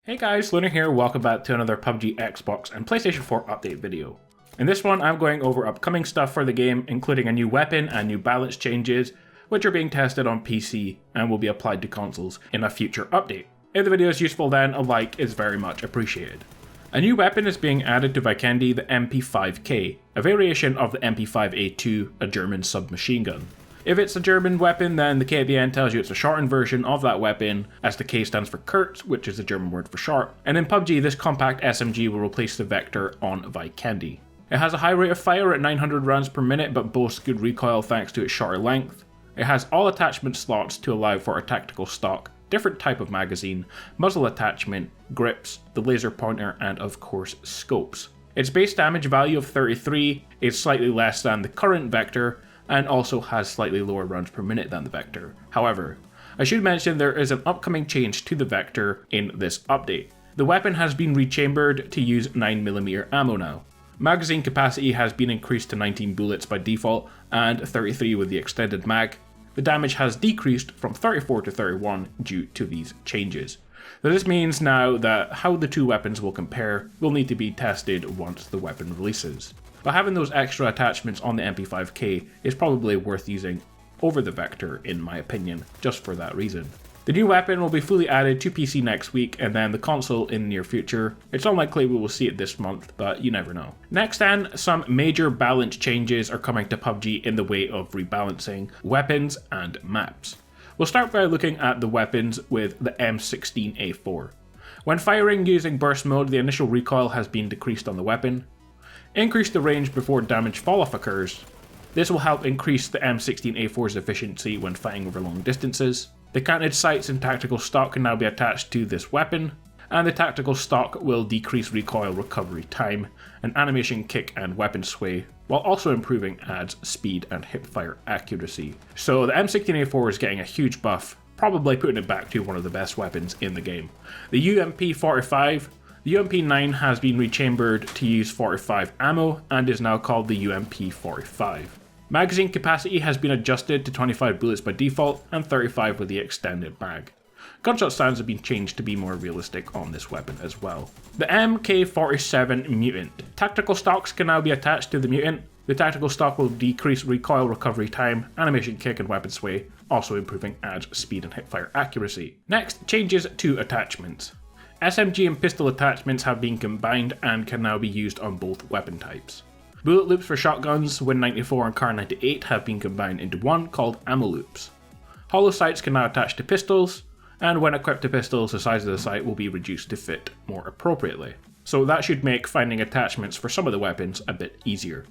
Hey guys, Lunar here, welcome back to another PUBG Xbox and PlayStation 4 update video. In this one, I'm going over upcoming stuff for the game, including a new weapon and new balance changes, which are being tested on PC and will be applied to consoles in a future update. If the video is useful then, a like is very much appreciated. A new weapon is being added to Vikendi, the MP5K, a variation of the MP5A2, a German submachine gun. If it's a German weapon, then the K at the end tells you it's a shortened version of that weapon, as the K stands for Kurz, which is the German word for short. And in PUBG, this compact SMG will replace the Vector on Vikendi. It has a high rate of fire at 900 rounds per minute, but boasts good recoil thanks to its shorter length. It has all attachment slots to allow for a tactical stock, different type of magazine, muzzle attachment, grips, the laser pointer, and of course scopes. Its base damage value of 33 is slightly less than the current Vector, and also has slightly lower rounds per minute than the Vector. However, I should mention there is an upcoming change to the Vector in this update. The weapon has been rechambered to use 9mm ammo now. Magazine capacity has been increased to 19 bullets by default and 33 with the extended mag. The damage has decreased from 34 to 31 due to these changes. So this means now that how the two weapons will compare will need to be tested once the weapon releases. But having those extra attachments on the MP5K is probably worth using over the Vector in my opinion, just for that reason. The new weapon will be fully added to PC next week and then the console in the near future. It's unlikely we will see it this month, but you never know. Next then, some major balance changes are coming to PUBG in the way of rebalancing weapons and maps. We'll start by looking at the weapons with the M16A4. When firing using burst mode, the initial recoil has been decreased on the weapon. Increase the range before damage fall-off occurs. This will help increase the M16A4's efficiency when fighting over long distances. The canted sights and tactical stock can now be attached to this weapon, and the tactical stock will decrease recoil recovery time, and animation kick and weapon sway, while also improving adds speed and hipfire accuracy. So the M16A4 is getting a huge buff, probably putting it back to one of the best weapons in the game. The UMP45, the UMP9 has been rechambered to use 45 ammo and is now called the UMP45. Magazine capacity has been adjusted to 25 bullets by default and 35 with the extended mag. Gunshot stands have been changed to be more realistic on this weapon as well. The MK47 Mutant. Tactical stocks can now be attached to the Mutant. The tactical stock will decrease recoil recovery time, animation kick and weapon sway, also improving adds speed and hipfire accuracy. Next, changes to attachments. SMG and pistol attachments have been combined and can now be used on both weapon types. Bullet loops for shotguns, Win94 and Kar98 have been combined into one called ammo loops. Hollow sights can now attach to pistols, and when equipped to pistols, the size of the sight will be reduced to fit more appropriately. So that should make finding attachments for some of the weapons a bit easier.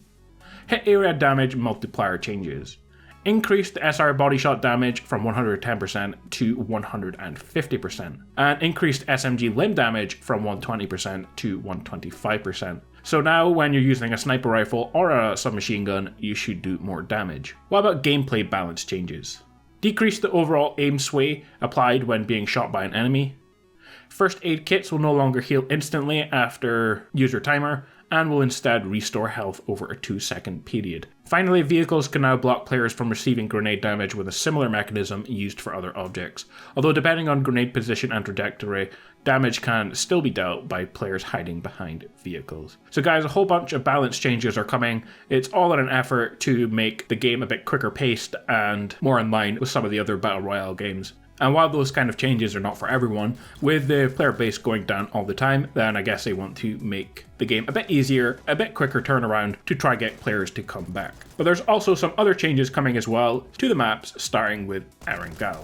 Hit area damage multiplier changes. Increase the SR body shot damage from 110% to 150%, and increased SMG limb damage from 120% to 125%. So now when you're using a sniper rifle or a submachine gun, you should do more damage. What about gameplay balance changes? Decrease the overall aim sway applied when being shot by an enemy. First aid kits will no longer heal instantly after user timer, and will instead restore health over a 2-second period. Finally, vehicles can now block players from receiving grenade damage with a similar mechanism used for other objects, although depending on grenade position and trajectory, damage can still be dealt by players hiding behind vehicles. So guys, a whole bunch of balance changes are coming. It's all in an effort to make the game a bit quicker paced and more in line with some of the other Battle Royale games. And while those kind of changes are not for everyone, with the player base going down all the time, then I guess they want to make the game a bit easier, a bit quicker turnaround to try get players to come back. But there's also some other changes coming as well to the maps, starting with Erengal.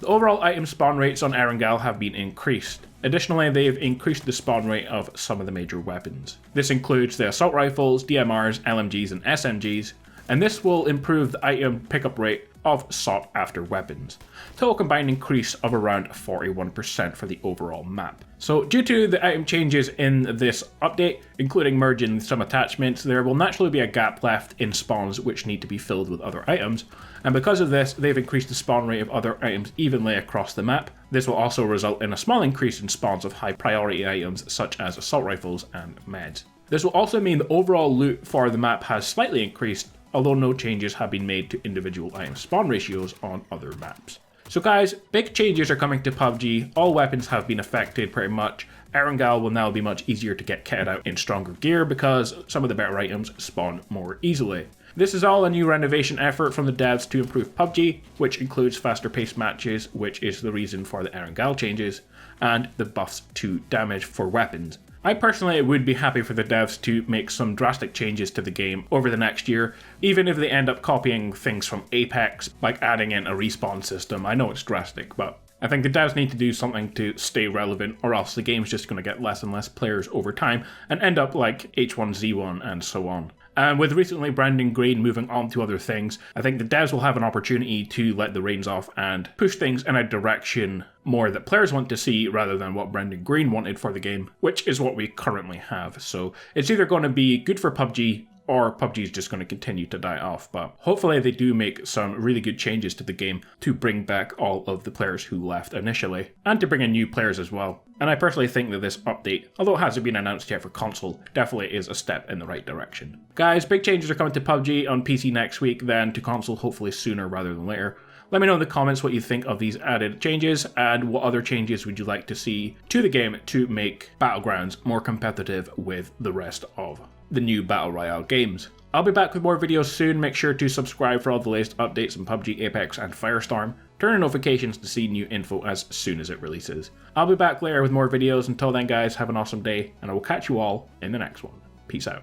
The overall item spawn rates on Erengal have been increased. Additionally, they've increased the spawn rate of some of the major weapons. This includes the assault rifles, DMRs, LMGs and SMGs, and this will improve the item pickup rate of sought after weapons. Total combined increase of around 41% for the overall map. So due to the item changes in this update, including merging some attachments, there will naturally be a gap left in spawns which need to be filled with other items, and because of this, they've increased the spawn rate of other items evenly across the map. This will also result in a small increase in spawns of high priority items such as assault rifles and meds. This will also mean the overall loot for the map has slightly increased, although no changes have been made to individual item spawn ratios on other maps. So guys, big changes are coming to PUBG. All weapons have been affected pretty much. Erengal will now be much easier to get kitted out in stronger gear because some of the better items spawn more easily. This is all a new renovation effort from the devs to improve PUBG, which includes faster paced matches, which is the reason for the Erengal changes, and the buffs to damage for weapons. I personally would be happy for the devs to make some drastic changes to the game over the next year, even if they end up copying things from Apex, like adding in a respawn system. I know it's drastic, but I think the devs need to do something to stay relevant, or else the game's just going to get less and less players over time and end up like H1Z1 and so on. And with recently Brandon Green moving on to other things, I think the devs will have an opportunity to let the reins off and push things in a direction more that players want to see rather than what Brandon Green wanted for the game, which is what we currently have. So it's either going to be good for PUBG or PUBG is just going to continue to die off, but hopefully they do make some really good changes to the game to bring back all of the players who left initially, and to bring in new players as well. And I personally think that this update, although it hasn't been announced yet for console, definitely is a step in the right direction. Guys, big changes are coming to PUBG on PC next week, then to console hopefully sooner rather than later. Let me know in the comments what you think of these added changes, and what other changes would you like to see to the game to make Battlegrounds more competitive with the rest of the new Battle Royale games. I'll be back with more videos soon. Make sure to subscribe for all the latest updates on PUBG, Apex and Firestorm. Turn on notifications to see new info as soon as it releases. I'll be back later with more videos. Until then guys, have an awesome day, and I will catch you all in the next one. Peace out.